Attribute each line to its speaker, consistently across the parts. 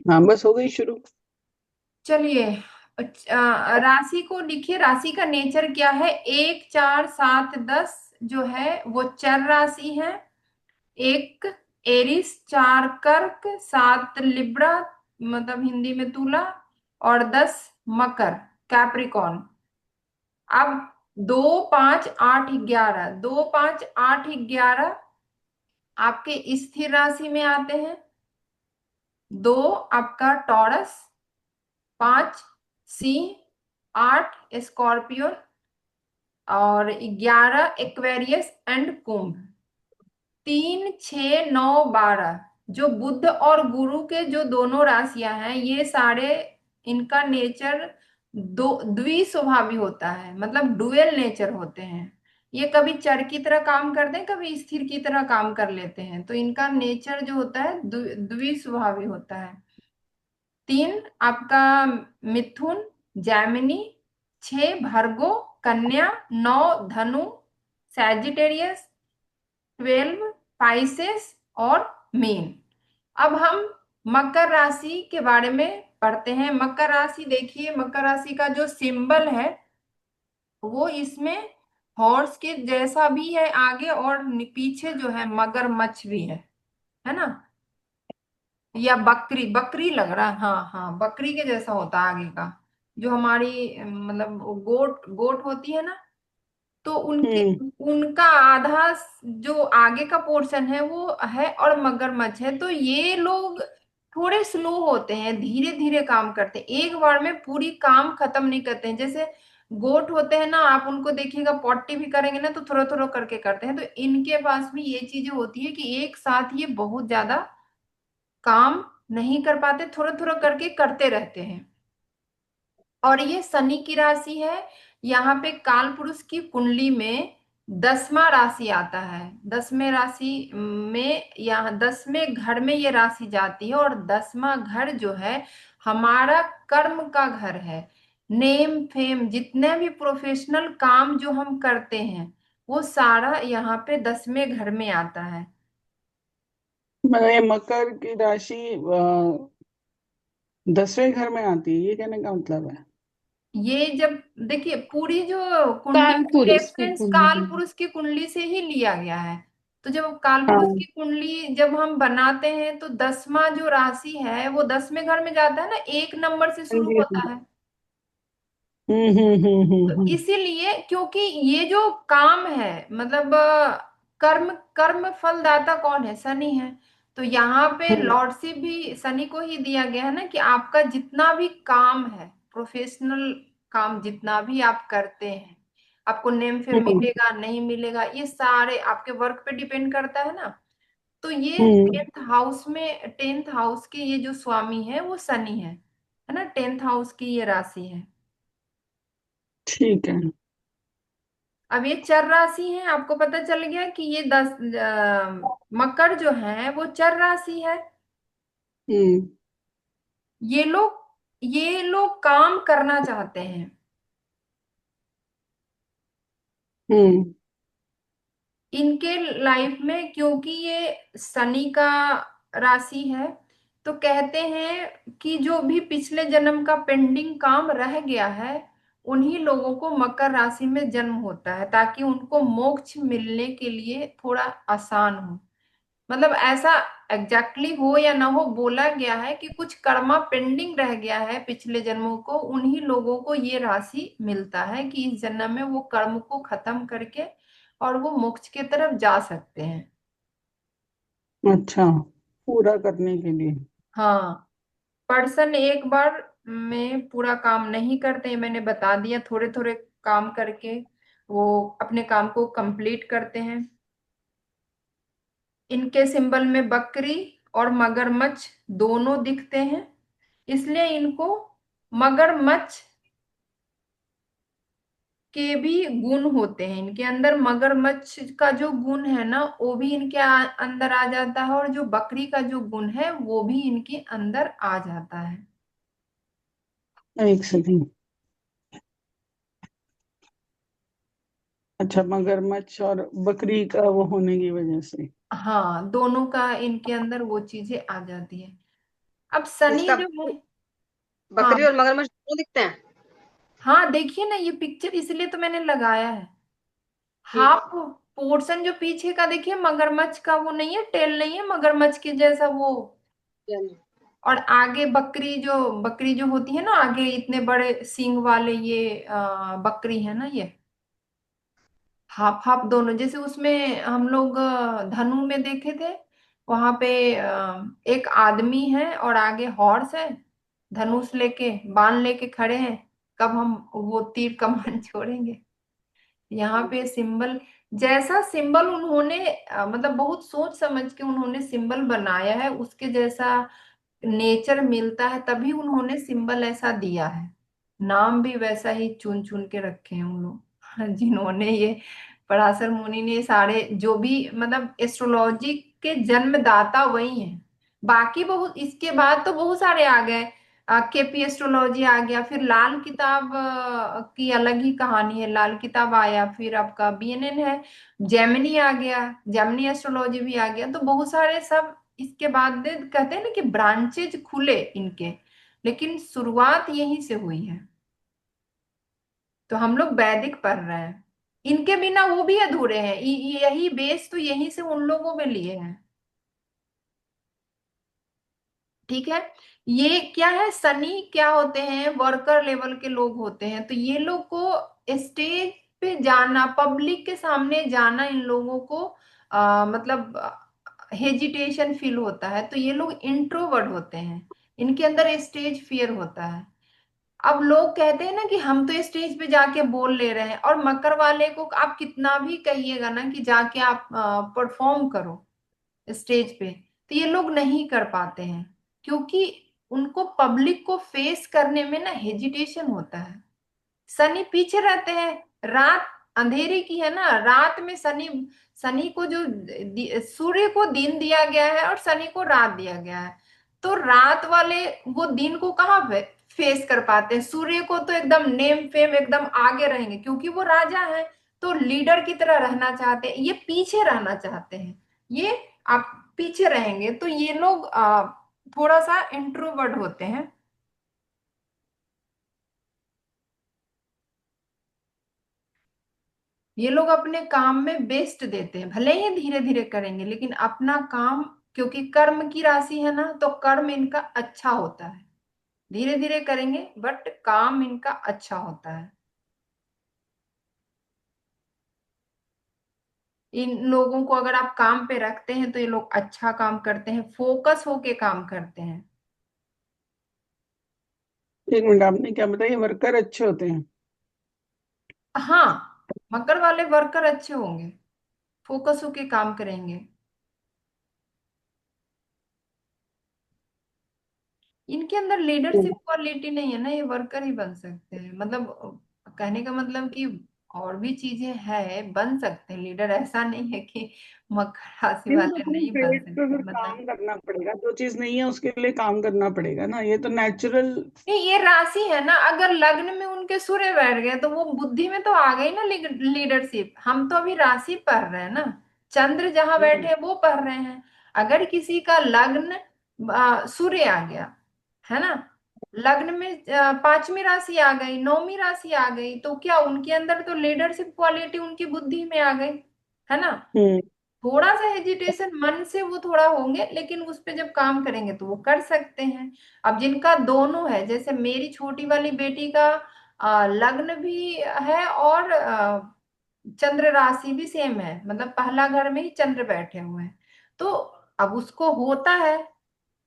Speaker 1: हाँ, बस हो गई शुरू।
Speaker 2: चलिए। राशि को लिखिए। राशि का नेचर क्या है? 1, 4, 7, 10 जो है वो चर राशि है। एक एरिस, 4 कर्क, 7 लिब्रा, मतलब हिंदी में तुला, और 10 मकर, कैप्रिकॉर्न। अब 2, 5, 8, 11, 2, 5, 8, 11 आपके स्थिर राशि में आते हैं। 2 आपका टॉरस, 5 सिंह, 8 स्कॉर्पियो, और 11 एक्वेरियस एंड कुंभ। 3, 6, 9, 12 जो बुध और गुरु के जो दोनों राशियां हैं, ये सारे इनका नेचर दो द्विस्वभावी होता है, मतलब डुअल नेचर होते हैं। ये कभी चर की तरह काम करते हैं, कभी स्थिर की तरह काम कर लेते हैं, तो इनका नेचर जो होता है द्विस्वभावी होता है। 3 आपका मिथुन, जैमिनी, 6 भर्गो, कन्या, 9 धनु, सैजिटेरियस, 12 पाइसेस और मीन। अब हम मकर राशि के बारे में पढ़ते हैं। मकर राशि देखिए, मकर राशि का जो सिंबल है वो इसमें हॉर्स के जैसा भी है आगे, और पीछे जो है मगरमच्छ भी है ना? या बकरी, बकरी लग रहा है, हाँ हाँ, बकरी के जैसा होता है आगे का। जो हमारी मतलब गोट गोट होती है ना, तो उनके
Speaker 1: हम्म।
Speaker 2: उनका आधा जो आगे का पोर्शन है वो है, और मगरमच्छ है। तो ये लोग थोड़े स्लो होते हैं, धीरे धीरे काम करते हैं, एक बार में पूरी काम खत्म नहीं करते हैं। जैसे गोट होते हैं ना, आप उनको देखिएगा पॉटी भी करेंगे ना तो थोड़ा थोड़ा करके करते हैं, तो इनके पास भी ये चीजें होती है कि एक साथ ये बहुत ज्यादा काम नहीं कर पाते, थोड़ा थोड़ा करके करते रहते हैं। और ये शनि की राशि है। यहाँ पे काल पुरुष की कुंडली में 10वां राशि आता है। 10वें राशि में, यहाँ 10वें घर में ये राशि जाती है, और 10वां घर जो है हमारा कर्म का घर है। नेम फेम जितने भी प्रोफेशनल काम जो हम करते हैं वो सारा यहाँ पे 10वें घर में आता है।
Speaker 1: मतलब ये मकर की राशि 10वें घर में आती है, ये कहने का मतलब है।
Speaker 2: ये जब देखिए पूरी जो कुंडली
Speaker 1: काल पुरुष की
Speaker 2: रेफरेंस
Speaker 1: कुंडली
Speaker 2: काल
Speaker 1: है।
Speaker 2: पुरुष की कुंडली से ही लिया गया है। तो जब काल पुरुष
Speaker 1: हाँ।
Speaker 2: की कुंडली जब हम बनाते हैं तो 10वां जो राशि है वो 10वें घर में जाता है ना, 1 नंबर से
Speaker 1: हाँ
Speaker 2: शुरू
Speaker 1: जी, हाँ।
Speaker 2: होता है। तो
Speaker 1: हम्म।
Speaker 2: इसीलिए, क्योंकि ये जो काम है, मतलब कर्म कर्म फलदाता कौन है? शनि है। तो यहाँ पे
Speaker 1: हम्म
Speaker 2: लॉर्डशिप भी शनि को ही दिया गया है ना, कि आपका जितना भी काम है, प्रोफेशनल काम जितना भी आप करते हैं, आपको नेम फेम
Speaker 1: हम्म
Speaker 2: मिलेगा नहीं मिलेगा, ये सारे आपके वर्क पे डिपेंड करता है ना। तो ये
Speaker 1: हम्म।
Speaker 2: 10th हाउस के ये जो स्वामी है वो शनि है ना, 10th हाउस की ये राशि है।
Speaker 1: ठीक है।
Speaker 2: अब ये चर राशि है, आपको पता चल गया कि ये मकर जो है वो चर राशि है।
Speaker 1: हम्म
Speaker 2: ये लोग काम करना चाहते हैं।
Speaker 1: हम्म
Speaker 2: इनके लाइफ में, क्योंकि ये शनि का राशि है, तो कहते हैं कि जो भी पिछले जन्म का पेंडिंग काम रह गया है, उन्हीं लोगों को मकर राशि में जन्म होता है, ताकि उनको मोक्ष मिलने के लिए थोड़ा आसान हो। मतलब ऐसा एग्जैक्टली हो या ना हो, बोला गया है कि कुछ कर्मा पेंडिंग रह गया है पिछले जन्मों को, उन्हीं लोगों को ये राशि मिलता है कि इस जन्म में वो कर्म को खत्म करके और वो मोक्ष की तरफ जा सकते हैं।
Speaker 1: अच्छा, पूरा करने के लिए।
Speaker 2: हाँ, पर्सन एक बार में पूरा काम नहीं करते, मैंने बता दिया, थोड़े थोड़े काम करके वो अपने काम को कंप्लीट करते हैं। इनके सिंबल में बकरी और मगरमच्छ दोनों दिखते हैं, इसलिए इनको मगरमच्छ के भी गुण होते हैं। इनके अंदर मगरमच्छ का जो गुण है ना वो भी इनके अंदर आ जाता है, और जो बकरी का जो गुण है वो भी इनके अंदर आ जाता है।
Speaker 1: एक सेकंड। अच्छा, मगरमच्छ और बकरी का वो होने की वजह से।
Speaker 2: हाँ, दोनों का इनके अंदर वो चीजें आ जाती है। अब सनी
Speaker 3: इसका
Speaker 2: जो है। हाँ
Speaker 3: बकरी और मगरमच्छ दोनों दिखते हैं।
Speaker 2: हाँ, देखिए ना ये पिक्चर, इसलिए तो मैंने लगाया है।
Speaker 3: ठीक है।
Speaker 2: हाफ पोर्शन जो पीछे का देखिए, मगरमच्छ का वो नहीं है, टेल नहीं है मगरमच्छ के जैसा वो।
Speaker 3: यानी
Speaker 2: और आगे बकरी जो होती है ना, आगे इतने बड़े सींग वाले, ये बकरी है ना ये। हाफ हाफ दोनों, जैसे उसमें हम लोग धनु में देखे थे। वहां पे एक आदमी है और आगे हॉर्स है, धनुष लेके बाण लेके खड़े हैं। कब हम वो तीर कमान छोड़ेंगे। यहाँ पे सिंबल, जैसा सिंबल उन्होंने मतलब बहुत सोच समझ के उन्होंने सिंबल बनाया है, उसके जैसा नेचर मिलता है, तभी उन्होंने सिंबल ऐसा दिया है। नाम भी वैसा ही चुन चुन के रखे हैं उन लोग जिन्होंने ये पराशर मुनि ने सारे जो भी मतलब एस्ट्रोलॉजी के जन्मदाता वही हैं। बाकी बहुत इसके बाद तो बहुत सारे आ गए। केपी एस्ट्रोलॉजी आ गया, फिर लाल किताब की अलग ही कहानी है, लाल किताब आया, फिर आपका बीएनएन है, जेमिनी आ गया, जेमिनी एस्ट्रोलॉजी भी आ गया, तो बहुत सारे सब इसके बाद कहते हैं ना कि ब्रांचेज खुले इनके, लेकिन शुरुआत यहीं से हुई है। तो हम लोग वैदिक पढ़ रहे हैं, इनके बिना वो भी अधूरे हैं। यही बेस तो यहीं से उन लोगों में लिए हैं। ठीक है। ये क्या है, सनी क्या होते हैं, वर्कर लेवल के लोग होते हैं, तो ये लोग को स्टेज पे जाना, पब्लिक के सामने जाना, इन लोगों को मतलब हेजिटेशन फील होता है, तो ये लोग इंट्रोवर्ट होते हैं, इनके अंदर स्टेज फियर होता है। अब लोग कहते हैं ना कि हम तो स्टेज पे जाके बोल ले रहे हैं, और मकर वाले को आप कितना भी कहिएगा ना कि जाके आप परफॉर्म करो स्टेज पे, तो ये लोग नहीं कर पाते हैं, क्योंकि उनको पब्लिक को फेस करने में ना हेजिटेशन होता है। शनि पीछे रहते हैं। रात अंधेरे की है ना, रात में शनि, शनि को जो सूर्य को दिन दिया गया है और शनि को रात दिया गया है, तो रात वाले वो दिन को कहाँ फेस कर पाते हैं। सूर्य को तो एकदम नेम फेम एकदम आगे रहेंगे, क्योंकि वो राजा है, तो लीडर की तरह रहना चाहते हैं, ये पीछे रहना चाहते हैं। ये आप पीछे रहेंगे, तो ये लोग थोड़ा सा इंट्रोवर्ट होते हैं। ये लोग अपने काम में बेस्ट देते हैं, भले ही धीरे धीरे करेंगे, लेकिन अपना काम, क्योंकि कर्म की राशि है ना, तो कर्म इनका अच्छा होता है। धीरे धीरे करेंगे बट काम इनका अच्छा होता है। इन लोगों को अगर आप काम पे रखते हैं तो ये लोग अच्छा काम करते हैं, फोकस होके काम करते हैं।
Speaker 1: एक मिनट, आपने क्या बताया, वर्कर अच्छे होते हैं?
Speaker 2: हाँ, मकर वाले वर्कर अच्छे होंगे, फोकस होके काम करेंगे। इनके अंदर लीडरशिप क्वालिटी नहीं है ना, ये वर्कर ही बन सकते हैं, मतलब कहने का मतलब कि और भी चीजें हैं, बन सकते हैं लीडर, ऐसा नहीं है कि मकर राशि
Speaker 1: नहीं, मतलब
Speaker 2: वाले
Speaker 1: अपने
Speaker 2: नहीं बन
Speaker 1: पेट पे
Speaker 2: सकते,
Speaker 1: फिर
Speaker 2: मतलब।
Speaker 1: काम करना पड़ेगा, जो चीज नहीं है उसके लिए काम करना पड़ेगा ना, ये तो नेचुरल।
Speaker 2: नहीं, ये राशि है ना, अगर लग्न में उनके सूर्य बैठ गए तो वो बुद्धि में तो आ गई ना लीडरशिप। हम तो अभी राशि पढ़ रहे हैं ना, चंद्र जहां बैठे हैं वो पढ़ रहे हैं। अगर किसी का लग्न सूर्य आ गया है ना, लग्न में पांचवी राशि आ गई, नौवीं राशि आ गई, तो क्या उनके अंदर तो लीडरशिप क्वालिटी उनकी बुद्धि में आ गई, है ना।
Speaker 1: हम्म।
Speaker 2: थोड़ा सा हेजिटेशन मन से वो थोड़ा होंगे, लेकिन उस पे जब काम करेंगे तो वो कर सकते हैं। अब जिनका दोनों है, जैसे मेरी छोटी वाली बेटी का लग्न भी है और चंद्र राशि भी सेम है, मतलब पहला घर में ही चंद्र बैठे हुए हैं, तो अब उसको होता है।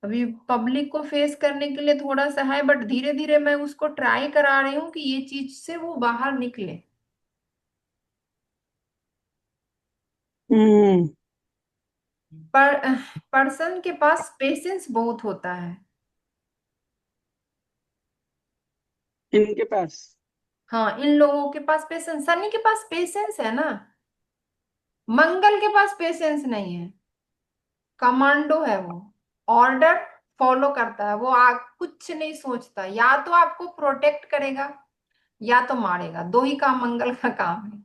Speaker 2: अभी पब्लिक को फेस करने के लिए थोड़ा सा है, बट धीरे धीरे मैं उसको ट्राई करा रही हूँ कि ये चीज से वो बाहर निकले।
Speaker 1: हम्म।
Speaker 2: पर पर्सन के पास पेशेंस बहुत होता है।
Speaker 1: इनके पास।
Speaker 2: हाँ, इन लोगों के पास पेशेंस, सनी के पास पेशेंस है ना, मंगल के पास पेशेंस नहीं है। कमांडो है वो, ऑर्डर फॉलो करता है, वो कुछ नहीं सोचता, या तो आपको प्रोटेक्ट करेगा या तो मारेगा, दो ही काम मंगल का काम है।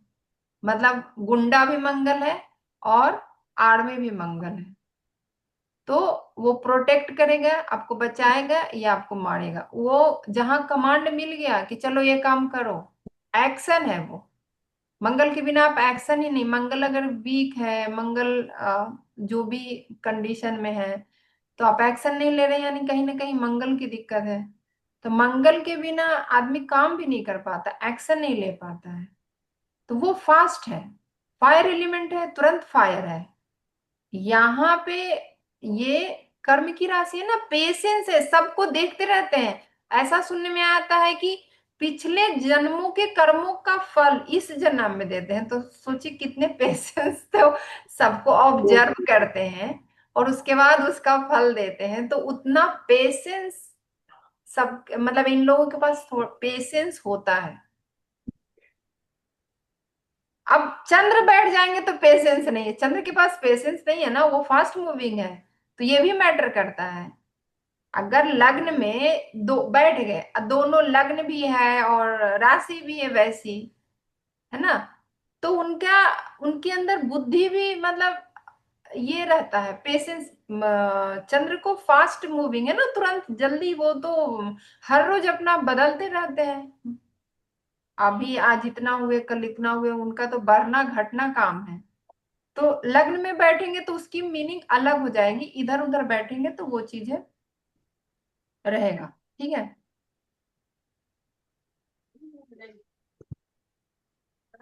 Speaker 2: मतलब गुंडा भी मंगल है और आर्मी भी मंगल है। तो वो प्रोटेक्ट करेगा, आपको बचाएगा या आपको मारेगा। वो जहां कमांड मिल गया कि चलो ये काम करो, एक्शन है वो। मंगल के बिना आप एक्शन ही नहीं। मंगल अगर वीक है, मंगल जो भी कंडीशन में है, तो आप एक्शन नहीं ले रहे, यानी कहीं ना कहीं मंगल की दिक्कत है। तो मंगल के बिना आदमी काम भी नहीं कर पाता, एक्शन नहीं ले पाता है। तो वो फास्ट है, फायर एलिमेंट है, तुरंत फायर है। यहाँ पे ये कर्म की राशि है ना, पेशेंस है, सबको देखते रहते हैं। ऐसा सुनने में आता है कि पिछले जन्मों के कर्मों का फल इस जन्म में देते हैं। तो सोचिए कितने पेशेंस तो सबको ऑब्जर्व करते हैं और उसके बाद उसका फल देते हैं। तो उतना पेशेंस सब, मतलब इन लोगों के पास पेशेंस होता है। अब चंद्र बैठ जाएंगे तो पेशेंस नहीं है, चंद्र के पास पेशेंस नहीं है ना, वो फास्ट मूविंग है। तो ये भी मैटर करता है। अगर लग्न में दो बैठ गए, दोनों लग्न भी है और राशि भी है वैसी, है ना, तो उनका उनके अंदर बुद्धि भी, मतलब ये रहता है पेशेंस। चंद्र को फास्ट मूविंग है ना, तुरंत जल्दी, वो तो हर रोज अपना बदलते रहते हैं। अभी आज इतना हुए, कल इतना हुए, उनका तो बढ़ना घटना काम है। तो लग्न में बैठेंगे तो उसकी मीनिंग अलग हो जाएगी, इधर उधर बैठेंगे तो वो चीजें रहेगा। ठीक है।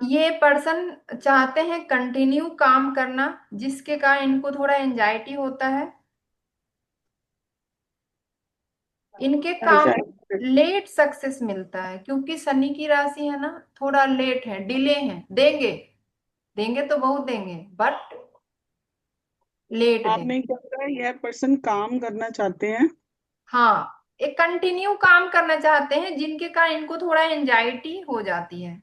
Speaker 2: ये पर्सन चाहते हैं कंटिन्यू काम करना, जिसके कारण इनको थोड़ा एंजाइटी होता है। इनके काम
Speaker 1: ऐसा
Speaker 2: लेट सक्सेस मिलता है, क्योंकि शनि की राशि है ना, थोड़ा लेट है, डिले है। देंगे, देंगे तो बहुत देंगे, बट लेट देंगे।
Speaker 1: आपने क्या कहा, यह पर्सन काम करना चाहते हैं?
Speaker 2: हाँ, एक कंटिन्यू काम करना चाहते हैं, जिनके कारण इनको थोड़ा एंजाइटी हो जाती है।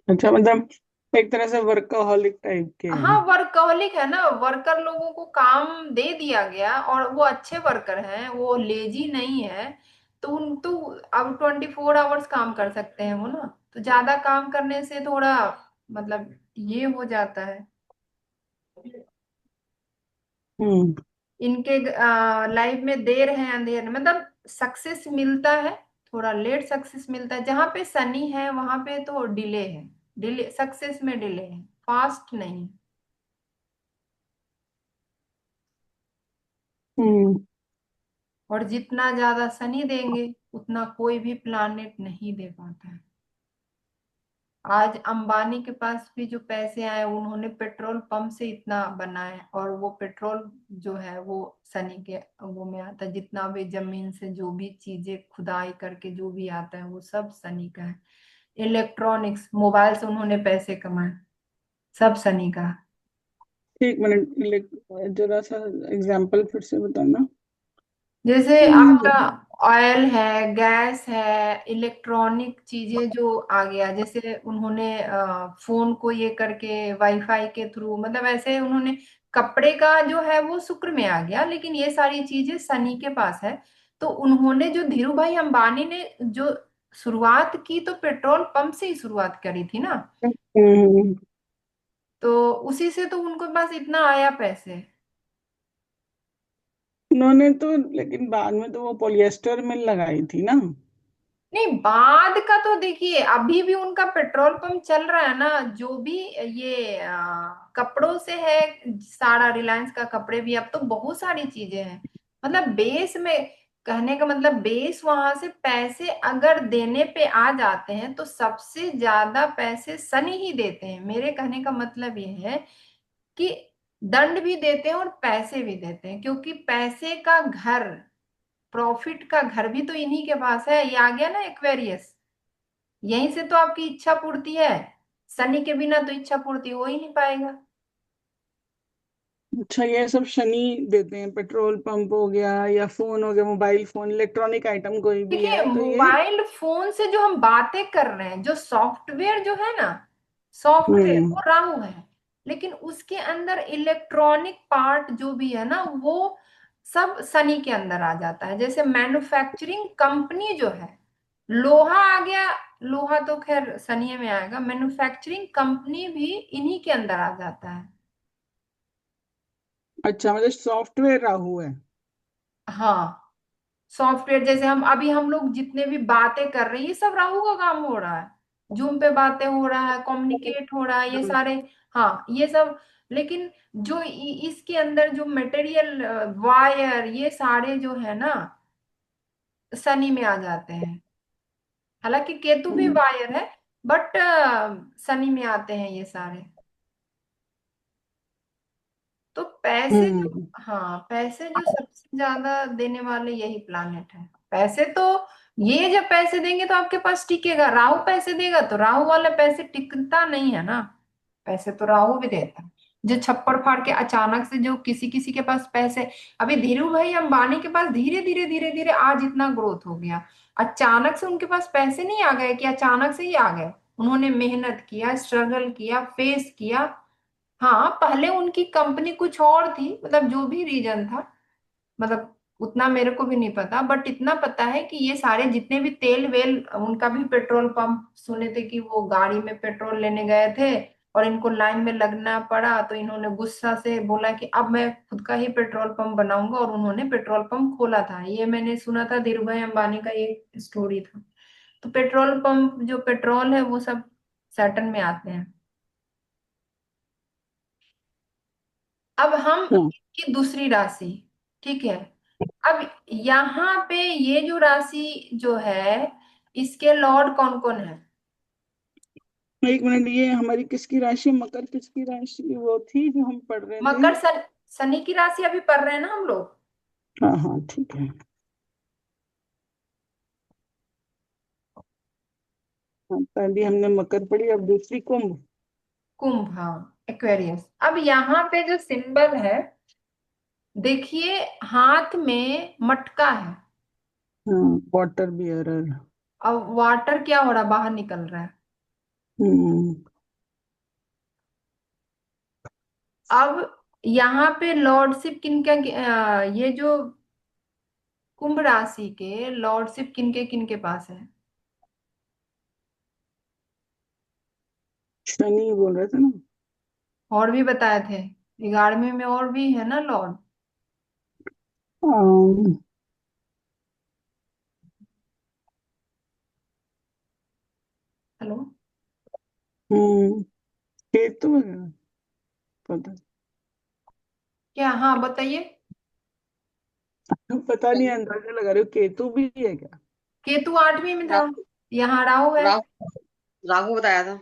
Speaker 1: अच्छा, मतलब एक तरह से वर्कaholic टाइप के
Speaker 2: हाँ,
Speaker 1: हैं।
Speaker 2: वर्कहोलिक है ना, वर्कर लोगों को काम दे दिया गया और वो अच्छे वर्कर हैं, वो लेजी नहीं है। तो उन तो अब 24 आवर्स काम कर सकते हैं वो ना। तो ज्यादा काम करने से थोड़ा, मतलब ये हो जाता है।
Speaker 1: हम्म।
Speaker 2: इनके लाइफ में देर है अंधेर, मतलब सक्सेस मिलता है, थोड़ा लेट सक्सेस मिलता है। जहां पे सनी है वहां पे तो डिले है, डिले सक्सेस में डिले है, फास्ट नहीं।
Speaker 1: हम्म।
Speaker 2: और जितना ज्यादा शनि देंगे उतना कोई भी प्लानेट नहीं दे पाता है। आज अंबानी के पास भी जो पैसे आए, उन्होंने पेट्रोल पंप से इतना बनाया, और वो पेट्रोल जो है वो शनि के वो में आता है। जितना भी जमीन से जो भी चीजें खुदाई करके जो भी आता है वो सब शनि का है। इलेक्ट्रॉनिक्स, मोबाइल से उन्होंने पैसे कमाए, सब शनि का है।
Speaker 1: एक मिनट, जरा सा एग्जांपल फिर से बताना।
Speaker 2: जैसे आपका
Speaker 1: हम्म।
Speaker 2: ऑयल है, गैस है, इलेक्ट्रॉनिक चीजें जो आ गया, जैसे उन्होंने फोन को ये करके वाईफाई के थ्रू, मतलब ऐसे उन्होंने कपड़े का जो है वो शुक्र में आ गया, लेकिन ये सारी चीजें शनि के पास है। तो उन्होंने जो धीरू भाई अंबानी ने जो शुरुआत की, तो पेट्रोल पंप से ही शुरुआत करी थी ना।
Speaker 1: हम्म।
Speaker 2: तो उसी से तो उनको पास इतना आया पैसे।
Speaker 1: उन्होंने तो, लेकिन बाद में तो वो पॉलिएस्टर मिल लगाई थी ना।
Speaker 2: नहीं, बाद का तो देखिए, अभी भी उनका पेट्रोल पंप चल रहा है ना, जो भी ये कपड़ों से है सारा, रिलायंस का कपड़े भी, अब तो बहुत सारी चीजें हैं। मतलब बेस में, कहने का मतलब बेस, वहां से पैसे अगर देने पे आ जाते हैं तो सबसे ज्यादा पैसे सनी ही देते हैं। मेरे कहने का मतलब ये है कि दंड भी देते हैं और पैसे भी देते हैं, क्योंकि पैसे का घर, प्रॉफिट का घर भी तो इन्हीं के पास है। ये आ गया ना एक्वेरियस, यहीं से तो आपकी इच्छा पूर्ति है। शनि के बिना तो इच्छा पूर्ति हो ही नहीं पाएगा।
Speaker 1: अच्छा, ये सब शनि देते हैं? पेट्रोल पंप हो गया या फोन हो गया, मोबाइल फोन, इलेक्ट्रॉनिक आइटम कोई भी
Speaker 2: देखिए,
Speaker 1: है तो ये।
Speaker 2: मोबाइल फोन से जो हम बातें कर रहे हैं, जो सॉफ्टवेयर जो है ना, सॉफ्टवेयर
Speaker 1: हम्म।
Speaker 2: वो राहु है। लेकिन उसके अंदर इलेक्ट्रॉनिक पार्ट जो भी है ना, वो सब शनि के अंदर आ जाता है। जैसे मैन्युफैक्चरिंग कंपनी जो है, लोहा आ गया, लोहा तो खैर शनि में आएगा, मैन्युफैक्चरिंग कंपनी भी इन्हीं के अंदर आ जाता है।
Speaker 1: अच्छा, मतलब सॉफ्टवेयर राहु है।
Speaker 2: हाँ, सॉफ्टवेयर जैसे हम लोग जितने भी बातें कर रहे हैं ये सब राहु का काम हो रहा है। जूम पे बातें हो रहा है, कम्युनिकेट हो रहा है, ये
Speaker 1: हाँ।
Speaker 2: सारे। हाँ, ये सब। लेकिन जो इसके अंदर जो मटेरियल, वायर, ये सारे जो है ना, शनि में आ जाते हैं। हालांकि केतु भी
Speaker 1: हम्म।
Speaker 2: वायर है, बट शनि में आते हैं ये सारे। तो पैसे जो,
Speaker 1: हम्म।
Speaker 2: हाँ, पैसे जो सबसे ज्यादा देने वाले यही प्लानेट है। पैसे तो, ये जब पैसे देंगे तो आपके पास टिकेगा। राहु पैसे देगा तो राहु वाला पैसे टिकता नहीं है ना। पैसे तो राहु भी देता है। जो छप्पड़ फाड़ के अचानक से जो किसी किसी के पास पैसे, अभी धीरू भाई अंबानी के पास धीरे धीरे धीरे धीरे आज इतना ग्रोथ हो गया। अचानक से उनके पास पैसे नहीं आ गए कि अचानक से ही आ गए। उन्होंने मेहनत किया, स्ट्रगल किया, फेस किया। हाँ, पहले उनकी कंपनी कुछ और थी, मतलब जो भी रीजन था, मतलब उतना मेरे को भी नहीं पता, बट इतना पता है कि ये सारे जितने भी तेल वेल, उनका भी पेट्रोल पंप सुने थे कि वो गाड़ी में पेट्रोल लेने गए थे और इनको लाइन में लगना पड़ा, तो इन्होंने गुस्सा से बोला कि अब मैं खुद का ही पेट्रोल पंप बनाऊंगा, और उन्होंने पेट्रोल पंप खोला था। ये मैंने सुना था, धीरू भाई अंबानी का ये स्टोरी था। तो पेट्रोल पंप, जो पेट्रोल है वो सब सैटर्न में आते हैं। अब हम
Speaker 1: हाँ।
Speaker 2: की दूसरी राशि, ठीक है। अब यहाँ पे ये जो राशि जो है, इसके लॉर्ड कौन कौन है?
Speaker 1: एक मिनट, ये हमारी किसकी राशि, मकर किसकी राशि वो थी जो हम पढ़ रहे थे?
Speaker 2: मकर शनि की राशि अभी पढ़ रहे हैं ना हम लोग।
Speaker 1: हाँ हाँ, ठीक है। हाँ, पहली हमने मकर पढ़ी, अब दूसरी कुंभ।
Speaker 2: कुंभ, हाँ, एक्वेरियस। अब यहाँ पे जो सिंबल है, देखिए, हाथ में मटका है।
Speaker 1: हाँ, वाटर बियरर।
Speaker 2: अब वाटर क्या हो रहा है, बाहर निकल रहा है।
Speaker 1: हम्म।
Speaker 2: अब यहाँ पे लॉर्डशिप किनका, ये जो कुंभ राशि के लॉर्डशिप किनके किनके पास है?
Speaker 1: शनि बोल रहे थे ना।
Speaker 2: और भी बताए थे, 11वें में और भी है ना लॉर्ड।
Speaker 1: अम,
Speaker 2: हेलो।
Speaker 1: हम्म। केतु है, पता
Speaker 2: क्या? हाँ, बताइए।
Speaker 1: पता नहीं, अंदाजा लगा रहे हो, केतु भी है क्या?
Speaker 2: केतु 8वीं में था।
Speaker 3: राहु।
Speaker 2: यहाँ राहु है।
Speaker 3: राहु। राहु बताया था।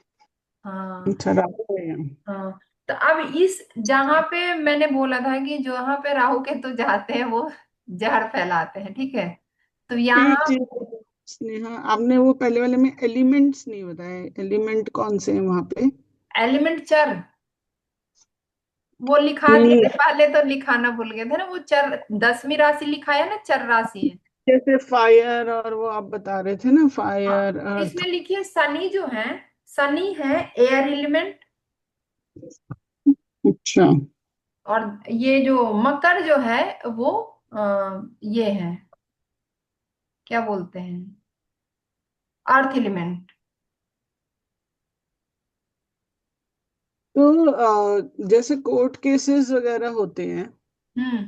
Speaker 2: हाँ।
Speaker 1: अच्छा, राहु है यहाँ।
Speaker 2: हाँ, तो अब इस जहां पे मैंने बोला था कि जहां पे राहु केतु जाते हैं वो जहर फैलाते हैं, ठीक है। तो
Speaker 1: एक
Speaker 2: यहाँ
Speaker 1: चीज, स्नेहा, आपने वो पहले वाले में एलिमेंट्स नहीं बताए, एलिमेंट कौन से हैं वहां पे?
Speaker 2: एलिमेंट चर, वो लिखा दिए
Speaker 1: नहीं,
Speaker 2: थे पहले, तो लिखाना भूल गए थे ना। वो चर 10वीं राशि लिखाया ना, चर राशि है।
Speaker 1: जैसे फायर, और वो आप बता रहे थे ना,
Speaker 2: हाँ,
Speaker 1: फायर
Speaker 2: तो
Speaker 1: अर्थ।
Speaker 2: इसमें लिखिए शनि जो है, शनि है एयर एलिमेंट।
Speaker 1: अच्छा।
Speaker 2: और ये जो मकर जो है वो ये है, क्या बोलते हैं, अर्थ एलिमेंट।
Speaker 1: तो जैसे कोर्ट केसेस वगैरह होते हैं,
Speaker 2: हम्म।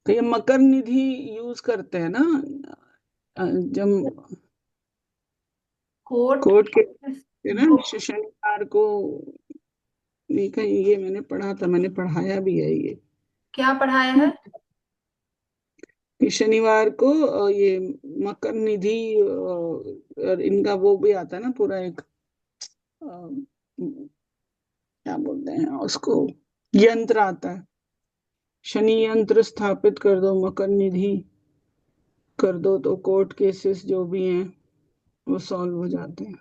Speaker 1: तो ये मकर निधि यूज करते हैं ना, जब
Speaker 2: कोर्ट
Speaker 1: कोर्ट केस है ना,
Speaker 2: जो,
Speaker 1: शनिवार को। ये कहीं, ये मैंने पढ़ा था, मैंने पढ़ाया भी है ये,
Speaker 2: क्या पढ़ाया है?
Speaker 1: कि शनिवार को ये मकर निधि, और इनका वो भी आता है ना पूरा एक, क्या बोलते हैं उसको, यंत्र आता है। शनि यंत्र स्थापित कर दो, मकर निधि कर दो, तो कोर्ट केसेस जो भी हैं वो सॉल्व हो जाते हैं।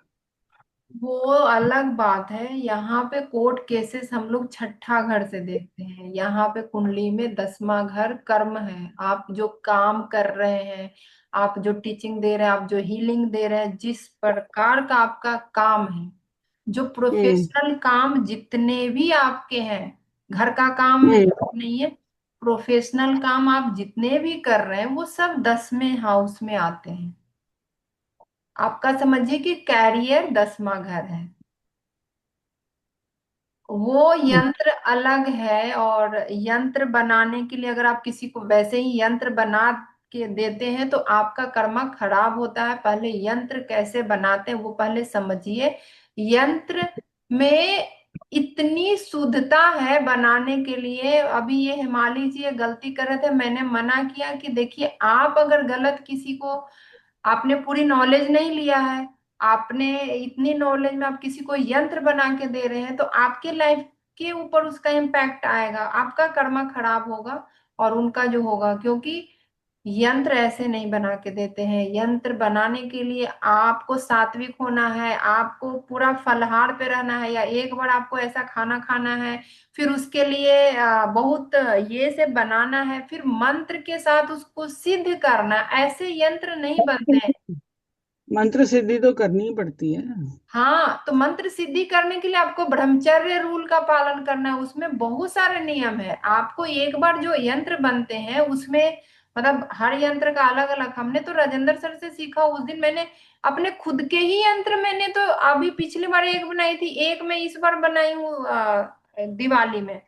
Speaker 2: वो अलग बात है। यहाँ पे कोर्ट केसेस हम लोग छठा घर से देखते हैं। यहाँ पे कुंडली में 10वां घर कर्म है। आप जो काम कर रहे हैं, आप जो टीचिंग दे रहे हैं, आप जो हीलिंग दे रहे हैं, जिस प्रकार का आपका काम है, जो
Speaker 1: हम्म।
Speaker 2: प्रोफेशनल काम जितने भी आपके हैं, घर का काम में
Speaker 1: हम्म।
Speaker 2: नहीं है, प्रोफेशनल काम आप जितने भी कर रहे हैं वो सब 10वें हाउस में आते हैं। आपका समझिए कि कैरियर 10वां घर है। वो यंत्र अलग है। और यंत्र बनाने के लिए अगर आप किसी को वैसे ही यंत्र बना के देते हैं तो आपका कर्मा खराब होता है। पहले यंत्र कैसे बनाते हैं वो पहले समझिए। यंत्र में इतनी शुद्धता है बनाने के लिए। अभी ये हिमालय जी ये गलती कर रहे थे, मैंने मना किया कि देखिए आप अगर गलत किसी को, आपने पूरी नॉलेज नहीं लिया है, आपने इतनी नॉलेज में आप किसी को यंत्र बना के दे रहे हैं तो आपके लाइफ के ऊपर उसका इम्पैक्ट आएगा, आपका कर्मा खराब होगा और उनका जो होगा। क्योंकि यंत्र ऐसे नहीं बना के देते हैं। यंत्र बनाने के लिए आपको सात्विक होना है, आपको पूरा फलाहार पे रहना है, या एक बार आपको ऐसा खाना खाना है, फिर उसके लिए बहुत ये से बनाना है, फिर मंत्र के साथ उसको सिद्ध करना। ऐसे यंत्र नहीं बनते हैं।
Speaker 1: मंत्र सिद्धि तो करनी ही पड़ती है।
Speaker 2: हाँ, तो मंत्र सिद्धि करने के लिए आपको ब्रह्मचर्य रूल का पालन करना है। उसमें बहुत सारे नियम है। आपको एक बार जो यंत्र बनते हैं उसमें, मतलब हर यंत्र का अलग अलग, हमने तो राजेंद्र सर से सीखा। उस दिन मैंने अपने खुद के ही यंत्र, मैंने तो अभी पिछली बार एक बनाई थी, एक मैं इस बार बनाई हूँ दिवाली में।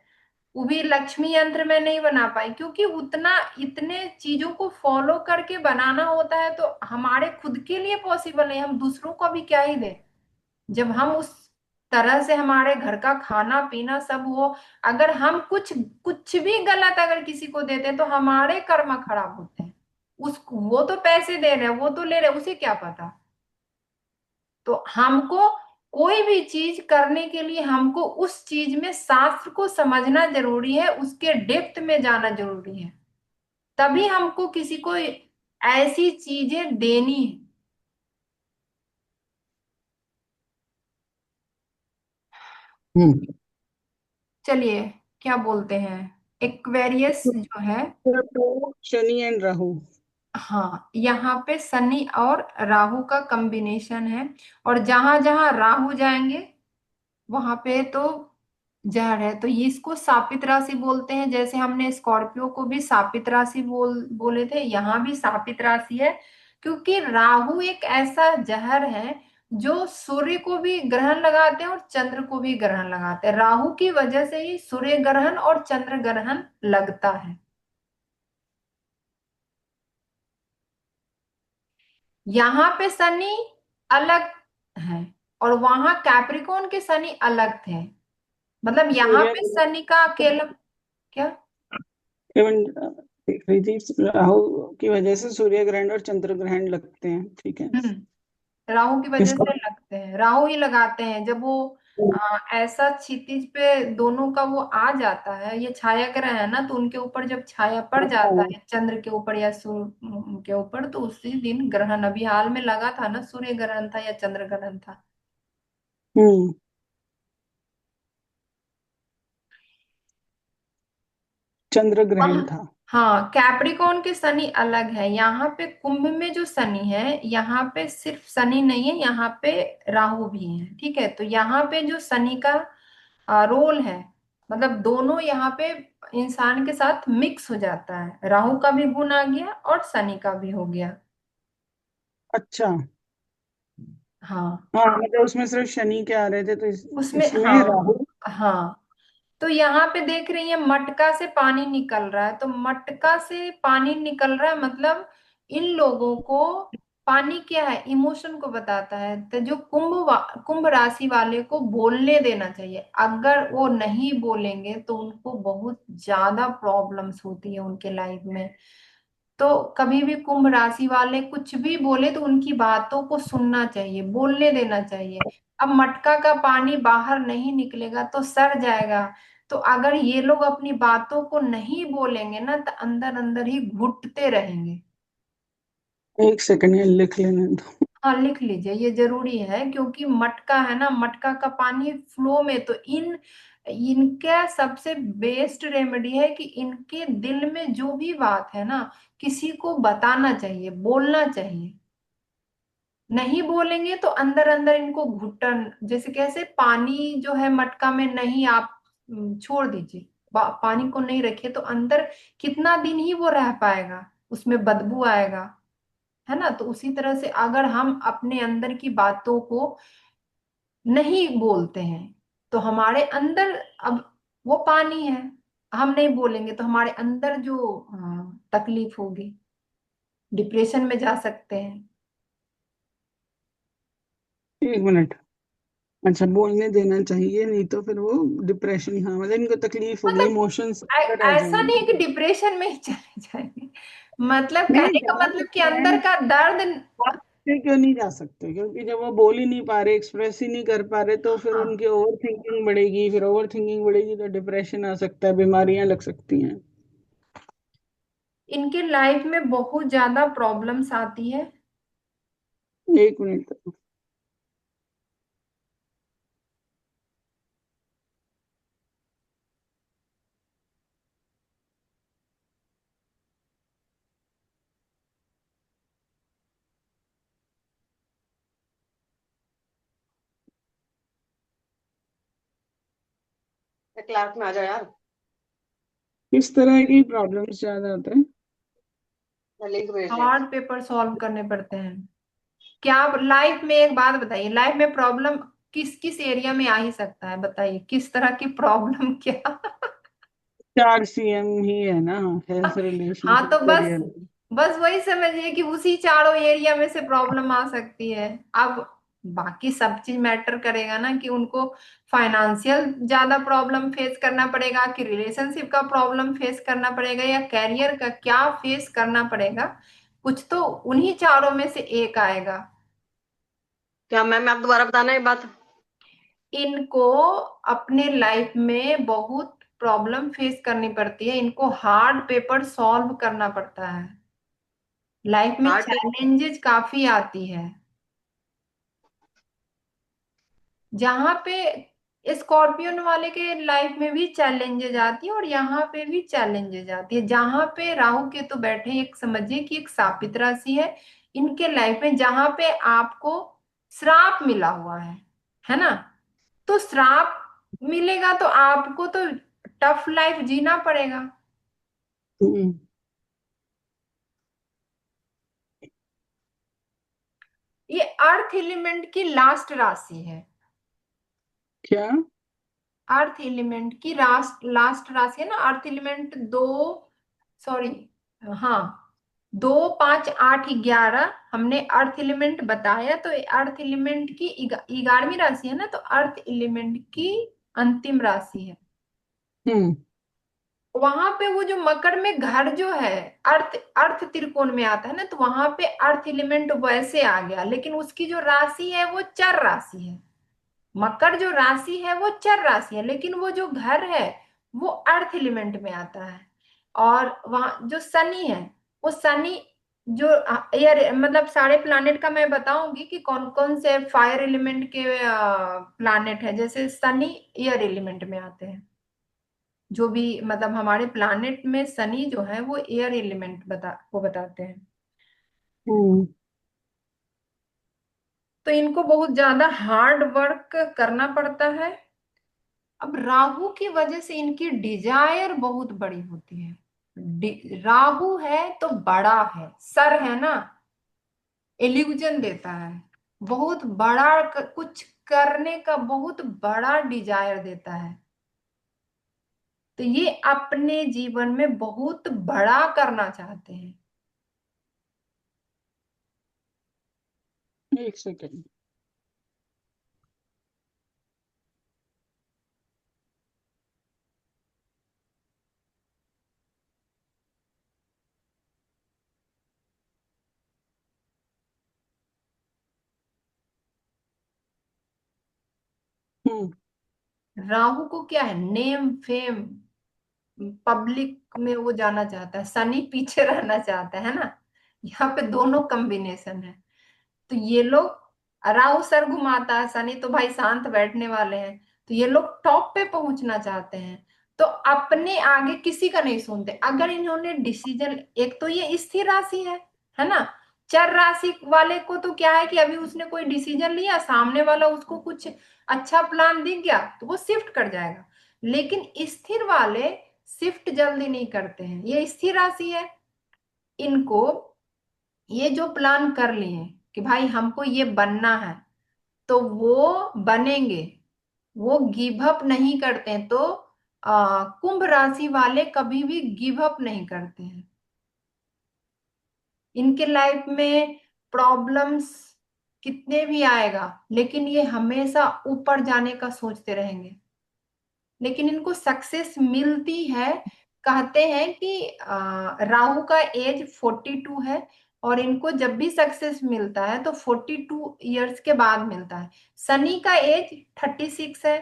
Speaker 2: वो भी लक्ष्मी यंत्र में नहीं बना पाई क्योंकि उतना इतने चीजों को फॉलो करके बनाना होता है तो हमारे खुद के लिए पॉसिबल नहीं, हम दूसरों को भी क्या ही दें। जब हम उस तरह से हमारे घर का खाना पीना सब हो, अगर हम कुछ कुछ भी गलत अगर किसी को देते हैं तो हमारे कर्म खराब होते हैं। उस वो तो पैसे दे रहे हैं, वो तो ले रहे हैं, उसे क्या पता। तो हमको कोई भी चीज करने के लिए हमको उस चीज में शास्त्र को समझना जरूरी है, उसके डेप्थ में जाना जरूरी है। तभी हमको किसी को ऐसी चीजें देनी है।
Speaker 1: हम्म।
Speaker 2: चलिए, क्या बोलते हैं, एक्वेरियस जो है।
Speaker 1: तो शनि एंड राहु।
Speaker 2: हाँ, यहाँ पे शनि और राहु का कॉम्बिनेशन है। और जहां जहां राहु जाएंगे वहां पे तो जहर है। तो ये इसको सापित राशि बोलते हैं। जैसे हमने स्कॉर्पियो को भी सापित राशि बोले थे, यहाँ भी सापित राशि है। क्योंकि राहु एक ऐसा जहर है जो सूर्य को भी ग्रहण लगाते हैं और चंद्र को भी ग्रहण लगाते हैं। राहु की वजह से ही सूर्य ग्रहण और चंद्र ग्रहण लगता है। यहाँ पे शनि अलग है और वहां कैप्रिकॉन के शनि अलग थे। मतलब यहाँ
Speaker 1: सूर्य
Speaker 2: पे शनि का अकेला क्या।
Speaker 1: एवं देख रही थी, राहु की वजह से सूर्य ग्रहण और चंद्र ग्रहण लगते हैं, ठीक है।
Speaker 2: राहु की वजह
Speaker 1: इसका
Speaker 2: से लगते हैं, राहु ही लगाते हैं। जब वो ऐसा क्षितिज पे दोनों का वो आ जाता है, ये छाया ग्रह है ना, तो उनके ऊपर जब छाया पड़ जाता है चंद्र के ऊपर या सूर्य के ऊपर, तो उसी दिन ग्रहण अभी हाल में लगा था ना, सूर्य ग्रहण था या चंद्र ग्रहण था।
Speaker 1: हम्म। चंद्र ग्रहण
Speaker 2: वहाँ,
Speaker 1: था।
Speaker 2: हाँ, कैप्रिकॉन के शनि अलग है। यहाँ पे कुंभ में जो शनि है, यहाँ पे सिर्फ शनि नहीं है, यहाँ पे राहु भी है। ठीक है, तो यहाँ पे जो शनि का रोल है, मतलब दोनों यहाँ पे इंसान के साथ मिक्स हो जाता है। राहु का भी गुण आ गया और शनि का भी हो गया।
Speaker 1: अच्छा।
Speaker 2: हाँ,
Speaker 1: हाँ, मतलब उसमें सिर्फ शनि के आ रहे थे, तो
Speaker 2: उसमें
Speaker 1: इसमें
Speaker 2: हाँ।
Speaker 1: राहु।
Speaker 2: हाँ, तो यहाँ पे देख रही है मटका से पानी निकल रहा है, तो मटका से पानी निकल रहा है मतलब इन लोगों को पानी क्या है, इमोशन को बताता है। तो जो कुंभ राशि वाले को बोलने देना चाहिए। अगर वो नहीं बोलेंगे तो उनको बहुत ज्यादा प्रॉब्लम्स होती है उनके लाइफ में। तो कभी भी कुंभ राशि वाले कुछ भी बोले तो उनकी बातों को सुनना चाहिए, बोलने देना चाहिए। अब मटका का पानी बाहर नहीं निकलेगा तो सड़ जाएगा। तो अगर ये लोग अपनी बातों को नहीं बोलेंगे ना तो अंदर अंदर ही घुटते रहेंगे।
Speaker 1: एक सेकंड ये लिख लेने दो।
Speaker 2: हाँ, लिख लीजिए, ये जरूरी है। क्योंकि मटका है ना, मटका का पानी फ्लो में, तो इनका सबसे बेस्ट रेमेडी है कि इनके दिल में जो भी बात है ना, किसी को बताना चाहिए, बोलना चाहिए। नहीं बोलेंगे तो अंदर अंदर इनको घुटन, जैसे कैसे पानी जो है मटका में नहीं, आप छोड़ दीजिए, पानी को नहीं रखिए तो अंदर कितना दिन ही वो रह पाएगा, उसमें बदबू आएगा, है ना। तो उसी तरह से अगर हम अपने अंदर की बातों को नहीं बोलते हैं, तो हमारे अंदर अब वो पानी है, हम नहीं बोलेंगे तो हमारे अंदर जो तकलीफ होगी, डिप्रेशन में जा सकते हैं।
Speaker 1: 1 मिनट। अच्छा, बोलने देना चाहिए, नहीं तो फिर वो डिप्रेशन, हाँ मतलब इनको तकलीफ होगी,
Speaker 2: मतलब
Speaker 1: इमोशंस अंदर आ
Speaker 2: ऐसा नहीं है कि
Speaker 1: जाएंगे।
Speaker 2: डिप्रेशन में ही चले जाएंगे, मतलब
Speaker 1: नहीं,
Speaker 2: कहने का
Speaker 1: जा
Speaker 2: मतलब कि
Speaker 1: सकते
Speaker 2: अंदर
Speaker 1: हैं।
Speaker 2: का दर्द।
Speaker 1: बात से क्यों नहीं जा सकते? क्योंकि जब वो बोल ही नहीं पा रहे, एक्सप्रेस ही नहीं कर पा रहे, तो फिर
Speaker 2: हाँ,
Speaker 1: उनकी ओवर थिंकिंग बढ़ेगी, फिर ओवर थिंकिंग बढ़ेगी तो डिप्रेशन आ सकता है, बीमारियां लग सकती हैं।
Speaker 2: इनके लाइफ में बहुत ज्यादा प्रॉब्लम्स आती है।
Speaker 1: 1 मिनट।
Speaker 3: क्लास में आ जाओ यार।
Speaker 1: किस तरह की प्रॉब्लम्स ज्यादा आते हैं?
Speaker 3: मैं लिंक भेज रही हूँ।
Speaker 2: हार्ड पेपर सॉल्व करने पड़ते हैं। क्या लाइफ में, एक बात बताइए, लाइफ में प्रॉब्लम किस किस एरिया में आ ही सकता है, बताइए किस तरह की प्रॉब्लम क्या।
Speaker 1: 4 CM ही है ना, हेल्थ,
Speaker 2: हाँ
Speaker 1: रिलेशनशिप,
Speaker 2: तो बस,
Speaker 1: करियर।
Speaker 2: बस वही समझिए कि उसी चारों एरिया में से प्रॉब्लम आ सकती है। अब बाकी सब चीज मैटर करेगा ना, कि उनको फाइनेंशियल ज्यादा प्रॉब्लम फेस करना पड़ेगा, कि रिलेशनशिप का प्रॉब्लम फेस करना पड़ेगा, या कैरियर का क्या फेस करना पड़ेगा। कुछ तो उन्हीं चारों में से एक आएगा।
Speaker 3: क्या मैम, आप दोबारा बताना ये बात।
Speaker 2: इनको अपने लाइफ में बहुत प्रॉब्लम फेस करनी पड़ती है, इनको हार्ड पेपर सॉल्व करना पड़ता है, लाइफ में
Speaker 3: हार्ट पे।
Speaker 2: चैलेंजेस काफी आती है। जहां पे स्कॉर्पियन वाले के लाइफ में भी चैलेंजेस आती है, और यहाँ पे भी चैलेंजेस आती है। जहां पे राहु केतु बैठे हैं, एक समझिए कि एक शापित राशि है इनके लाइफ में, जहां पे आपको श्राप मिला हुआ है ना। तो श्राप मिलेगा तो आपको तो टफ लाइफ जीना पड़ेगा।
Speaker 1: हम्म।
Speaker 2: ये अर्थ एलिमेंट की लास्ट राशि है।
Speaker 1: क्या?
Speaker 2: अर्थ एलिमेंट की लास्ट लास्ट राशि है ना, अर्थ एलिमेंट दो, सॉरी, हाँ, 2 5 8 11 हमने अर्थ एलिमेंट बताया, तो अर्थ एलिमेंट की 11वीं राशि है ना, तो अर्थ एलिमेंट की अंतिम राशि है।
Speaker 1: हम्म।
Speaker 2: वहां पे वो जो मकर में घर जो है, अर्थ अर्थ त्रिकोण में आता है ना, तो वहां पे अर्थ एलिमेंट वैसे आ गया, लेकिन उसकी जो राशि है वो चर राशि है। मकर जो राशि है वो चर राशि है, लेकिन वो जो घर है वो अर्थ एलिमेंट में आता है। और वहां जो शनि है, वो शनि जो एयर, मतलब सारे प्लानेट का मैं बताऊंगी कि कौन कौन से फायर एलिमेंट के प्लानेट है। जैसे शनि एयर एलिमेंट में आते हैं, जो भी मतलब हमारे प्लानेट में शनि जो है वो एयर एलिमेंट को बताते हैं।
Speaker 1: हम्म।
Speaker 2: तो इनको बहुत ज्यादा हार्ड वर्क करना पड़ता है। अब राहु की वजह से इनकी डिजायर बहुत बड़ी होती है। राहु है तो बड़ा है, सर है ना, इल्यूजन देता है, बहुत बड़ा कुछ करने का बहुत बड़ा डिजायर देता है। तो ये अपने जीवन में बहुत बड़ा करना चाहते हैं।
Speaker 1: 1 सेकेंड। हम्म।
Speaker 2: राहु को क्या है, नेम फेम, पब्लिक में वो जाना चाहता है, शनि पीछे रहना चाहता है ना। यहाँ पे दोनों कॉम्बिनेशन है। तो ये लोग, राहु सर घुमाता है, शनि तो भाई शांत बैठने वाले हैं। तो ये लोग टॉप पे पहुंचना चाहते हैं, तो अपने आगे किसी का नहीं सुनते। अगर इन्होंने डिसीजन, एक तो ये स्थिर राशि है ना। चर राशि वाले को तो क्या है कि अभी उसने कोई डिसीजन लिया, सामने वाला उसको कुछ अच्छा प्लान दिख गया तो वो शिफ्ट कर जाएगा। लेकिन स्थिर वाले शिफ्ट जल्दी नहीं करते हैं, ये स्थिर राशि है। इनको ये जो प्लान कर लिए कि भाई हमको ये बनना है, तो वो बनेंगे। वो गिव अप नहीं करते हैं। तो कुंभ राशि वाले कभी भी गिव अप नहीं करते हैं। इनके लाइफ में प्रॉब्लम्स कितने भी आएगा, लेकिन ये हमेशा ऊपर जाने का सोचते रहेंगे, लेकिन इनको सक्सेस मिलती है। कहते हैं कि राहु का एज 42 है, और इनको जब भी सक्सेस मिलता है तो 42 इयर्स के बाद मिलता है। शनि का एज 36 है,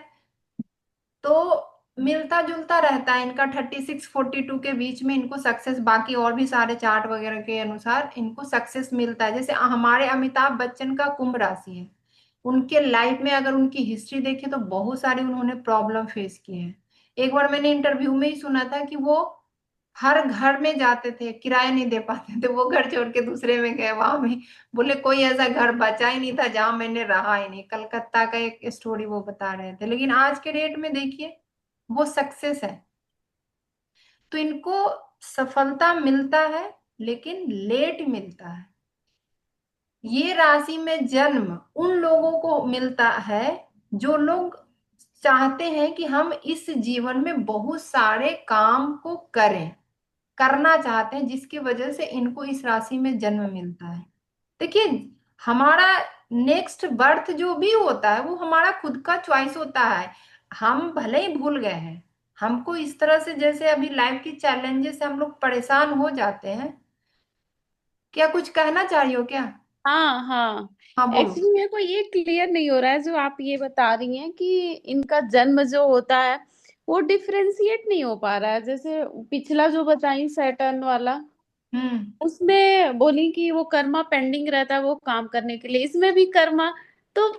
Speaker 2: तो मिलता जुलता रहता है इनका 36-42 के बीच में इनको सक्सेस, बाकी और भी सारे चार्ट वगैरह के अनुसार इनको सक्सेस मिलता है। जैसे हमारे अमिताभ बच्चन का कुंभ राशि है, उनके लाइफ में अगर उनकी हिस्ट्री देखें तो बहुत सारी उन्होंने प्रॉब्लम फेस की है। एक बार मैंने इंटरव्यू में ही सुना था कि वो हर घर में जाते थे, किराया नहीं दे पाते थे, वो घर छोड़ के दूसरे में गए, वहां में बोले कोई ऐसा घर बचा ही नहीं था जहां मैंने रहा ही नहीं। कलकत्ता का एक स्टोरी वो बता रहे थे, लेकिन आज के डेट में देखिए वो सक्सेस है। तो इनको सफलता मिलता है, लेकिन लेट मिलता है। ये राशि में जन्म उन लोगों को मिलता है जो लोग चाहते हैं कि हम इस जीवन में बहुत सारे काम को करें, करना चाहते हैं, जिसकी वजह से इनको इस राशि में जन्म मिलता है। देखिए, हमारा नेक्स्ट बर्थ जो भी होता है वो हमारा खुद का चॉइस होता है। हम भले ही भूल गए हैं, हमको इस तरह से जैसे अभी लाइफ की चैलेंजेस से हम लोग परेशान हो जाते हैं। क्या कुछ कहना चाह रही हो क्या?
Speaker 4: हाँ हाँ।
Speaker 2: हाँ बोलो।
Speaker 4: एक्चुअली मेरे को ये क्लियर नहीं हो रहा है जो आप ये बता रही हैं कि इनका जन्म जो होता है वो डिफरेंशिएट नहीं हो पा रहा है। जैसे पिछला जो बताई सैटर्न वाला,
Speaker 2: हम्म।
Speaker 4: उसमें बोली कि वो कर्मा पेंडिंग रहता है वो काम करने के लिए, इसमें भी कर्मा, तो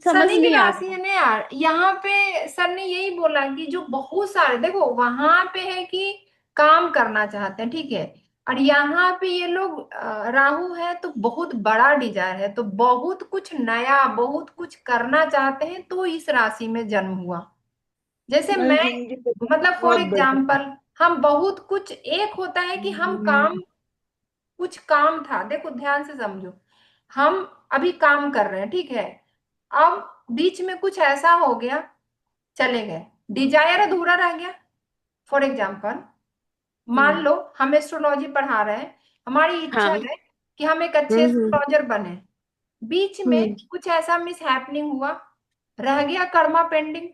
Speaker 4: समझ
Speaker 2: शनि की
Speaker 4: नहीं आ
Speaker 2: राशि
Speaker 4: रहा।
Speaker 2: है ना यार, यहाँ पे सर ने यही बोला कि जो बहुत सारे, देखो वहां पे है कि काम करना चाहते हैं, ठीक है, और यहाँ पे ये लोग राहु है तो बहुत बड़ा डिजायर है, तो बहुत कुछ नया, बहुत कुछ करना चाहते हैं, तो इस राशि में जन्म हुआ। जैसे मैं,
Speaker 1: जिनकी वजह
Speaker 2: मतलब फॉर
Speaker 1: बहुत बड़ी।
Speaker 2: एग्जाम्पल, हम बहुत कुछ, एक होता है कि हम काम, कुछ काम था, देखो ध्यान से समझो, हम अभी काम कर रहे हैं, ठीक है, अब बीच में कुछ ऐसा हो गया, चले गए, डिजायर अधूरा रह गया। फॉर एग्जाम्पल, मान
Speaker 4: हम्म।
Speaker 2: लो हम एस्ट्रोलॉजी पढ़ा रहे हैं, हमारी इच्छा
Speaker 4: हाँ।
Speaker 2: है कि हम एक अच्छे
Speaker 4: हम्म।
Speaker 2: एस्ट्रोलॉजर बने, बीच में
Speaker 4: हम्म।
Speaker 2: कुछ ऐसा मिस हैपनिंग हुआ, रह गया कर्मा पेंडिंग।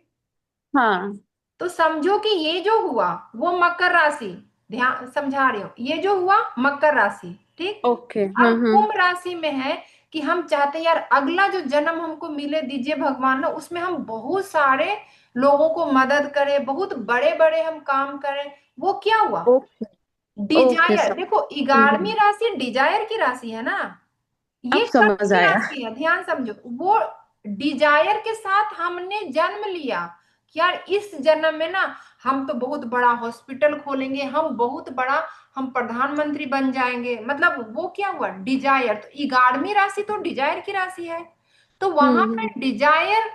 Speaker 4: हाँ।
Speaker 2: तो समझो कि ये जो हुआ वो मकर राशि, ध्यान समझा रही हूँ, ये जो हुआ मकर राशि, ठीक।
Speaker 4: ओके।
Speaker 2: अब
Speaker 4: हम्म।
Speaker 2: कुंभ राशि में है कि हम चाहते हैं यार अगला जो जन्म हमको मिले दीजिए भगवान ना, उसमें हम बहुत सारे लोगों को मदद करें, बहुत बड़े बड़े हम काम करें। वो क्या हुआ,
Speaker 4: ओके। ओके
Speaker 2: डिजायर,
Speaker 4: सब।
Speaker 2: देखो
Speaker 4: हम्म।
Speaker 2: 11वीं राशि डिजायर की राशि है ना,
Speaker 4: अब
Speaker 2: ये कर्म
Speaker 4: समझ
Speaker 2: की
Speaker 4: आया।
Speaker 2: राशि है, ध्यान समझो। वो डिजायर के साथ हमने जन्म लिया कि यार इस जन्म में ना हम तो बहुत बड़ा हॉस्पिटल खोलेंगे, हम बहुत बड़ा, हम प्रधानमंत्री बन जाएंगे, मतलब वो क्या हुआ, डिजायर। तो 11वीं राशि तो डिजायर की राशि है, तो वहां पे
Speaker 4: हम्म।
Speaker 2: डिजायर,